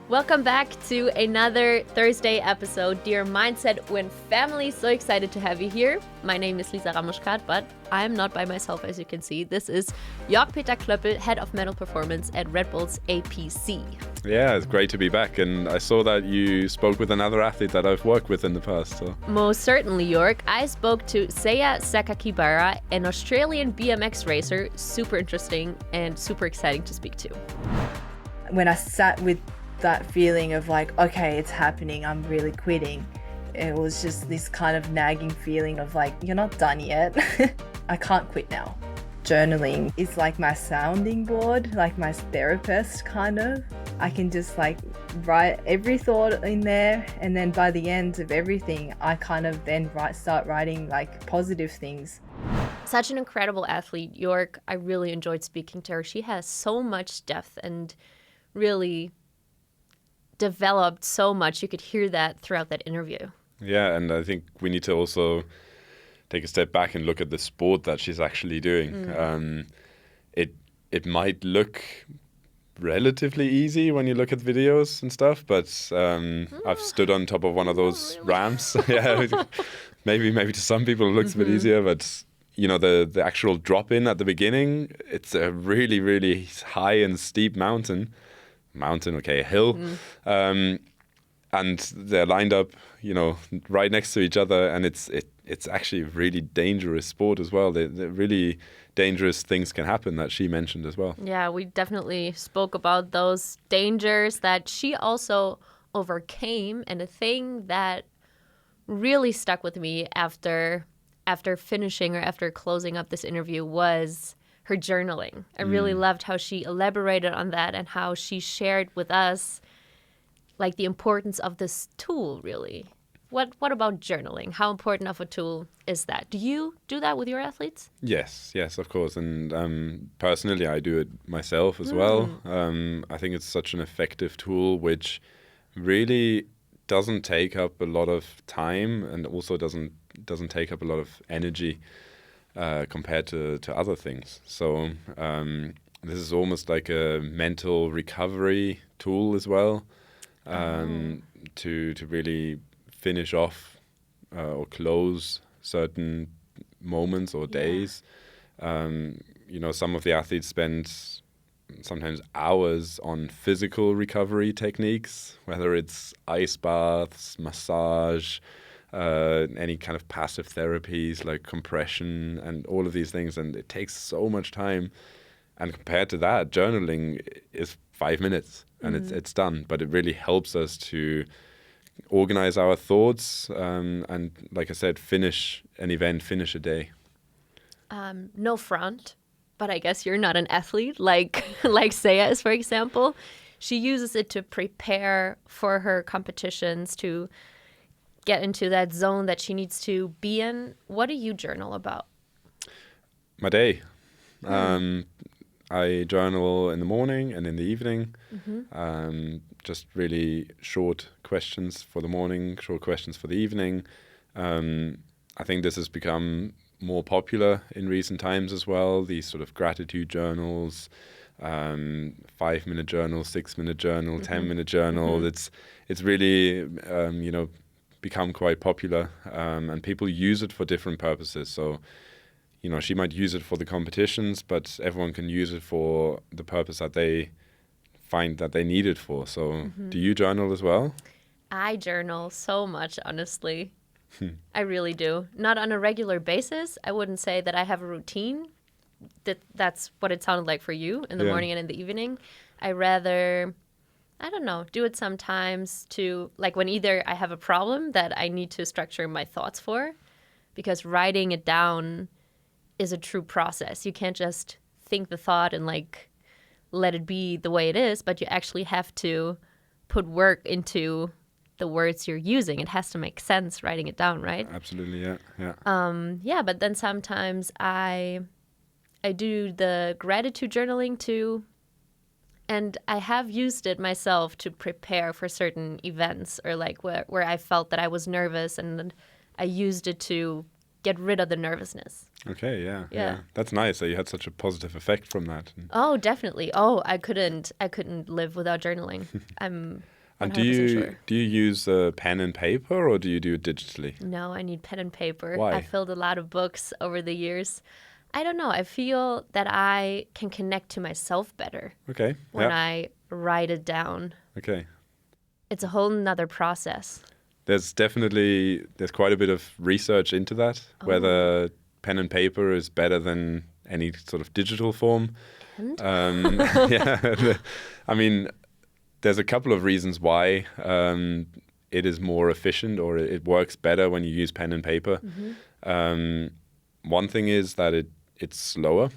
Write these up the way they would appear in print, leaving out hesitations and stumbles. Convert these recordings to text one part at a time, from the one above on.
Welcome back to another Thursday episode, dear mindsetwin family. So excited to have you here. My name is Lisa Ramoschkat, but I'm not by myself, as you can see. This is Jörg-Peter Klöppel, head of mental performance at Red Bull's APC. Yeah, it's great to be back. And I saw that you spoke with another athlete that I've worked with in the past. So. Most certainly, Jörg. I spoke to Saya Sakakibara, an Australian BMX racer. Super interesting and super exciting to speak to. When I sat with that feeling of like, okay, it's happening, I'm really quitting, it was just this kind of nagging feeling of like, you're not done yet. I can't quit now. Journaling is like my sounding board, like my therapist kind of. I can just like write every thought in there, and then by the end of everything I kind of then start writing like positive things. Such an incredible athlete, Jörg. I really enjoyed speaking to her. She has so much depth and really developed so much. You could hear that throughout that interview. Yeah, and I think we need to also take a step back and look at the sport that she's actually doing. It might look relatively easy when you look at videos and stuff, but I've stood on top of one of those ramps. Yeah, maybe to some people it looks a bit easier, but you know, the actual drop in at the beginning, it's a really, really high and steep a hill, and they're lined up, you know, right next to each other, and it's actually a really dangerous sport as well. The really dangerous things can happen that she mentioned as well. Yeah, we definitely spoke about those dangers that she also overcame, and a thing that really stuck with me after finishing or after closing up this interview was her journaling. I really loved how she elaborated on that and how she shared with us like the importance of this tool, really. What about journaling? How important of a tool is that? Do you do that with your athletes? Yes, of course. And personally, I do it myself as well. I think it's such an effective tool which really doesn't take up a lot of time and also doesn't take up a lot of energy compared to other things. So this is almost like a mental recovery tool as well, to really finish off or close certain moments or days. You know, some of the athletes spend sometimes hours on physical recovery techniques, whether it's ice baths, massage, any kind of passive therapies like compression and all of these things, and it takes so much time. And compared to that, journaling is 5 minutes and it's done. But it really helps us to organize our thoughts and, like I said, finish an event, finish a day. No front, but I guess you're not an athlete like Saya is, for example. She uses it to prepare for her competitions, to get into that zone that she needs to be in. What do you journal about? My day. I journal in the morning and in the evening. Just really short questions for the morning, short questions for the evening. I think this has become more popular in recent times as well. These sort of gratitude journals, 5-minute journal, 6-minute journal, 10-minute journal. It's really become quite popular, and people use it for different purposes. So, you know, she might use it for the competitions, but everyone can use it for the purpose that they find that they need it for. So do you journal as well? I journal so much, honestly. I really do. Not on a regular basis. I wouldn't say that I have a routine. That's what it sounded like for you in the morning and in the evening. I rather, I don't know, do it sometimes to, like when either I have a problem that I need to structure my thoughts for, because writing it down is a true process. You can't just think the thought and like let it be the way it is, but you actually have to put work into the words you're using. It has to make sense writing it down, right? Absolutely, yeah. But then sometimes I do the gratitude journaling too, and I have used it myself to prepare for certain events or like where I felt that I was nervous, and I used it to get rid of the nervousness. Okay, yeah. Yeah. That's nice that you had such a positive effect from that. Oh, definitely. Oh, I couldn't live without journaling. I'm 100% sure. Do you use pen and paper, or do you do it digitally? No, I need pen and paper. Why? I filled a lot of books over the years. I don't know. I feel that I can connect to myself better Okay. when I write it down. Okay. It's a whole nother process. There's quite a bit of research into that, whether pen and paper is better than any sort of digital form. And? Yeah. I mean, there's a couple of reasons why it is more efficient, or it works better when you use pen and paper. One thing is that it's slower.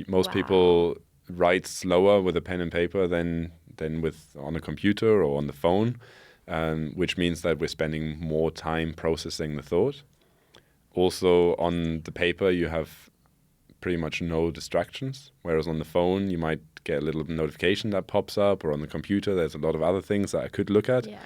Most people write slower with a pen and paper than with on a computer or on the phone, which means that we're spending more time processing the thought. Also, on the paper, you have pretty much no distractions, whereas on the phone, you might get a little notification that pops up, or on the computer, there's a lot of other things that I could look at. Yeah.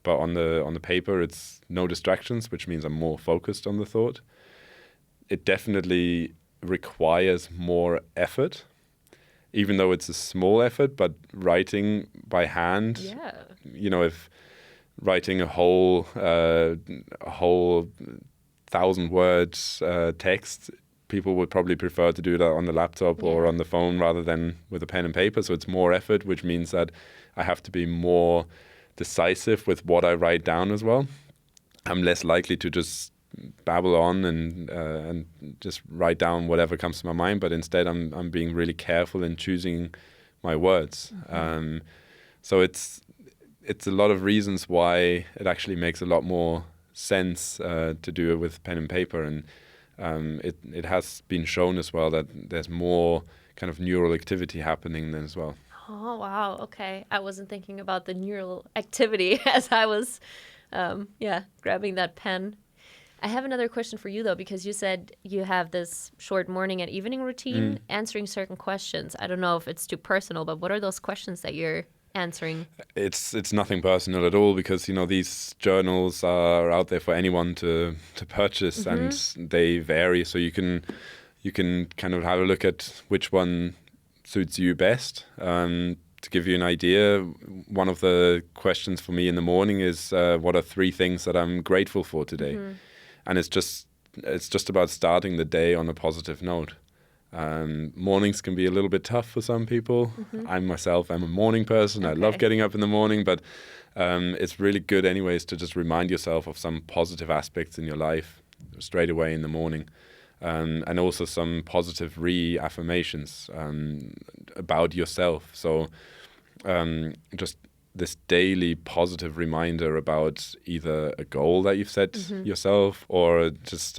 But on the paper, it's no distractions, which means I'm more focused on the thought. It definitely requires more effort, even though it's a small effort. But writing by hand, if writing a whole 1,000 words text, people would probably prefer to do that on the laptop or on the phone rather than with a pen and paper. So it's more effort, which means that I have to be more decisive with what I write down as well. I'm less likely to just babble on and just write down whatever comes to my mind, but instead I'm being really careful in choosing my words. So it's a lot of reasons why it actually makes a lot more sense to do it with pen and paper, and it has been shown as well that there's more kind of neural activity happening then as well. Oh, wow. Okay. I wasn't thinking about the neural activity as I was, grabbing that pen. I have another question for you, though, because you said you have this short morning and evening routine answering certain questions. I don't know if it's too personal, but what are those questions that you're answering? It's nothing personal at all, because these journals are out there for anyone to purchase, and they vary. So you can kind of have a look at which one suits you best. To give you an idea, one of the questions for me in the morning is, what are 3 things that I'm grateful for today? And it's just about starting the day on a positive note. Mornings can be a little bit tough for some people. I'm a morning person. I love getting up in the morning, but it's really good anyways to just remind yourself of some positive aspects in your life straight away in the morning. And also some positive reaffirmations about yourself. So just this daily positive reminder about either a goal that you've set yourself, or just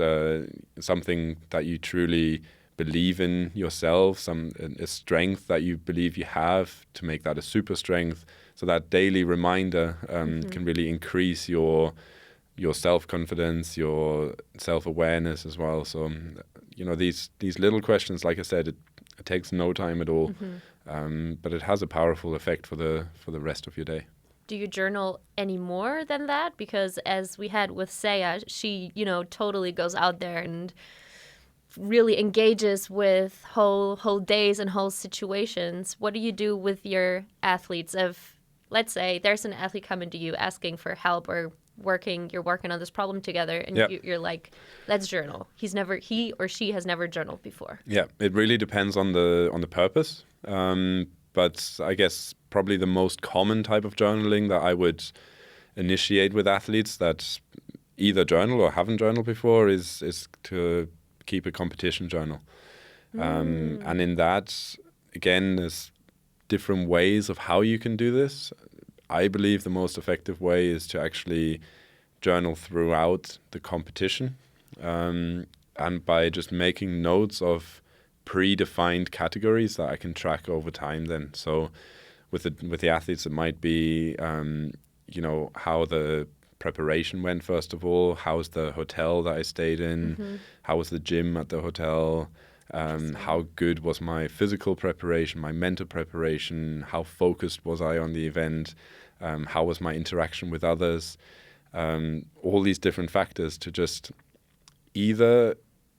something that you truly believe in yourself, a strength that you believe you have, to make that a super strength. So that daily reminder can really increase your self-confidence, your self-awareness as well. So, these little questions, like I said, it takes no time at all, but it has a powerful effect for the rest of your day. Do you journal any more than that? Because as we had with Saya, she, totally goes out there and really engages with whole days and whole situations. What do you do with your athletes? If, let's say, there's an athlete coming to you asking for help, or you're working on this problem together, and you're like, let's journal. He or she has never journaled before. Yeah, it really depends on the purpose. But I guess probably the most common type of journaling that I would initiate with athletes that either journal or haven't journaled before is to keep a competition journal. And in that, again, there's different ways of how you can do this. I believe the most effective way is to actually journal throughout the competition, and by just making notes of predefined categories that I can track over time then. So with the athletes, it might be, how the preparation went, first of all. How's the hotel that I stayed in? How was the gym at the hotel? How good was my physical preparation, my mental preparation? How focused was I on the event? How was my interaction with others? All these different factors to just, either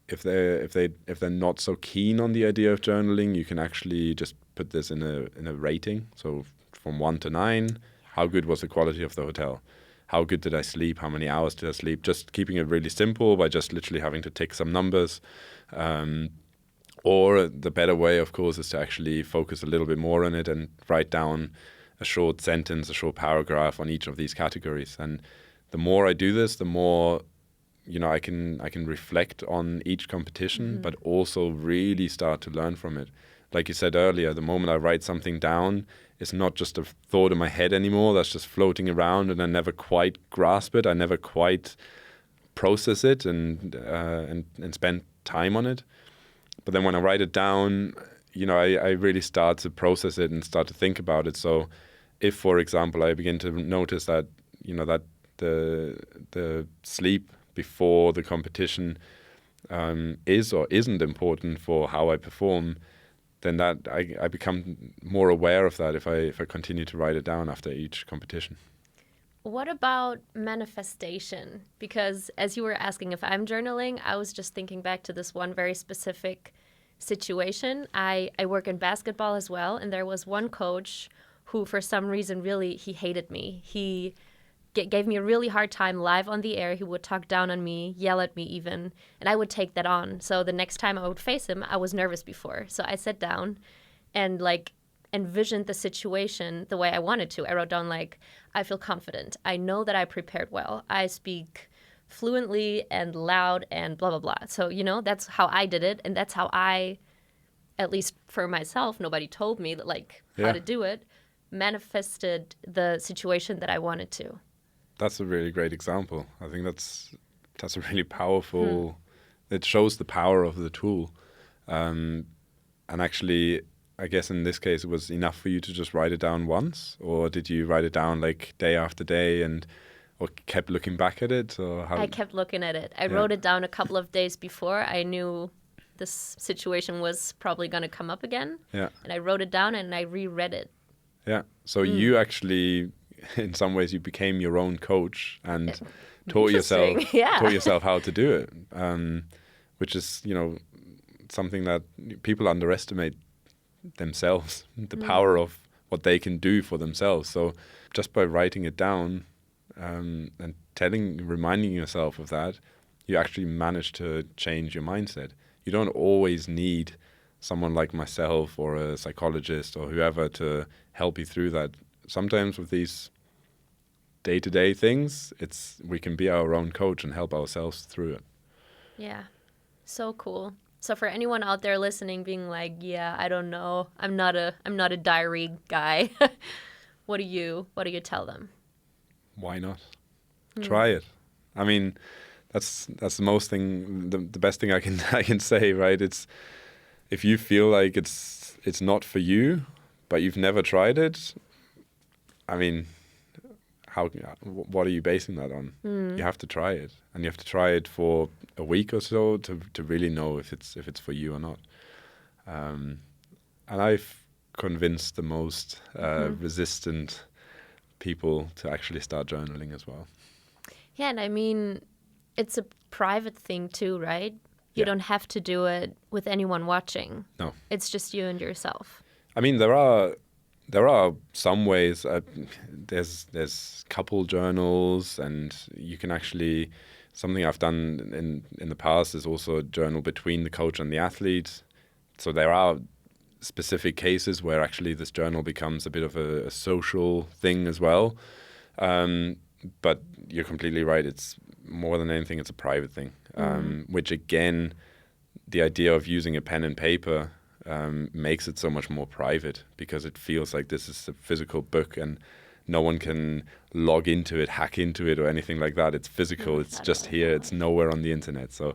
if they're not so keen on the idea of journaling, you can actually just put this in a rating. So from 1 to 9, how good was the quality of the hotel? How good did I sleep? How many hours did I sleep? Just keeping it really simple by just literally having to tick some numbers. Or the better way, of course, is to actually focus a little bit more on it and write down a short sentence, a short paragraph on each of these categories. And the more I do this, the more I can reflect on each competition, but also really start to learn from it. Like you said earlier, the moment I write something down, it's not just a thought in my head anymore that's just floating around, and I never quite grasp it. I never quite process it and spend time on it. But then when I write it down, I really start to process it and start to think about it. So if, for example, I begin to notice that, that the sleep before the competition is or isn't important for how I perform, then that I become more aware of that if I continue to write it down after each competition. What about manifestation? Because as you were asking if I'm journaling, I was just thinking back to this one very specific situation. I work in basketball as well, and there was one coach who, for some reason, really, he hated me. He gave me a really hard time live on the air. He would talk down on me, yell at me even, and I would take that on. So the next time I would face him, I was nervous before. So I sat down and envisioned the situation the way I wanted to. I wrote down I feel confident. I know that I prepared well. I speak fluently and loud and blah, blah, blah. So, that's how I did it. And that's how I, at least for myself, nobody told me how to do it, manifested the situation that I wanted to. That's a really great example. I think that's a really powerful, it shows the power of the tool. And actually, I guess in this case, it was enough for you to just write it down once, or did you write it down day after day or kept looking back at it? Or how? I kept looking at it. I wrote it down a couple of days before. I knew this situation was probably going to come up again. Yeah. And I wrote it down and I reread it. Yeah. So you actually, in some ways, you became your own coach and taught yourself how to do it, which is, something that people underestimate themselves, the power of what they can do for themselves. So just by writing it down and reminding yourself of that, you actually manage to change your mindset. You don't always need someone like myself or a psychologist or whoever to help you through that. Sometimes with these day-to-day things, we can be our own coach and help ourselves through it. Yeah, so cool. So for anyone out there listening, being yeah, I don't know, I'm not a diary guy. What do you tell them? Why not? Try it. I mean, that's the best thing I can say, right? It's if you feel like it's not for you, but you've never tried it. I mean, what are you basing that on? You have to try it, and you have to try it for a week or so to really know if it's for you or not. And I've convinced the most resistant people to actually start journaling as well. Yeah, and I mean, it's a private thing too, right? You don't have to do it with anyone watching. No. It's just you and yourself. I mean, there are some ways. There's couple journals, and you can actually, something I've done in the past is also a journal between the coach and the athlete. So there are specific cases where actually this journal becomes a bit of a social thing as well. But you're completely right. It's more than anything, it's a private thing, which again, the idea of using a pen and paper makes it so much more private, because it feels like this is a physical book and no one can log into it, hack into it or anything like that. It's physical. It's just here. It's nowhere on the internet. So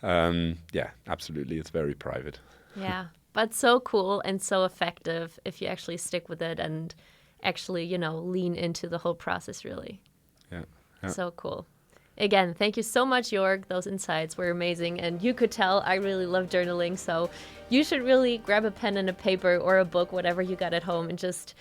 yeah, absolutely. It's very private. Yeah, but so cool and so effective if you actually stick with it and actually, lean into the whole process, really. Yeah. So cool. Again, thank you so much, Jörg. Those insights were amazing. And you could tell I really love journaling. So you should really grab a pen and a paper or a book, whatever you got at home, and just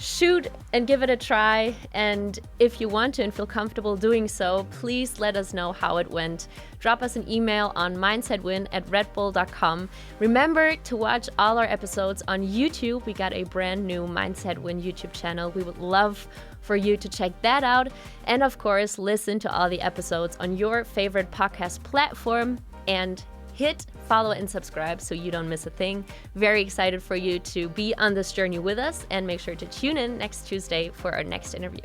shoot and give it a try. And if you want to and feel comfortable doing so, please let us know how it went. Drop us an email on mindsetwin@redbull.com. Remember to watch all our episodes on YouTube. We got a brand new Mindset Win YouTube channel. We would love for you to check that out. And of course, listen to all the episodes on your favorite podcast platform and hit follow and subscribe so you don't miss a thing. Very excited for you to be on this journey with us, and make sure to tune in next Tuesday for our next interview.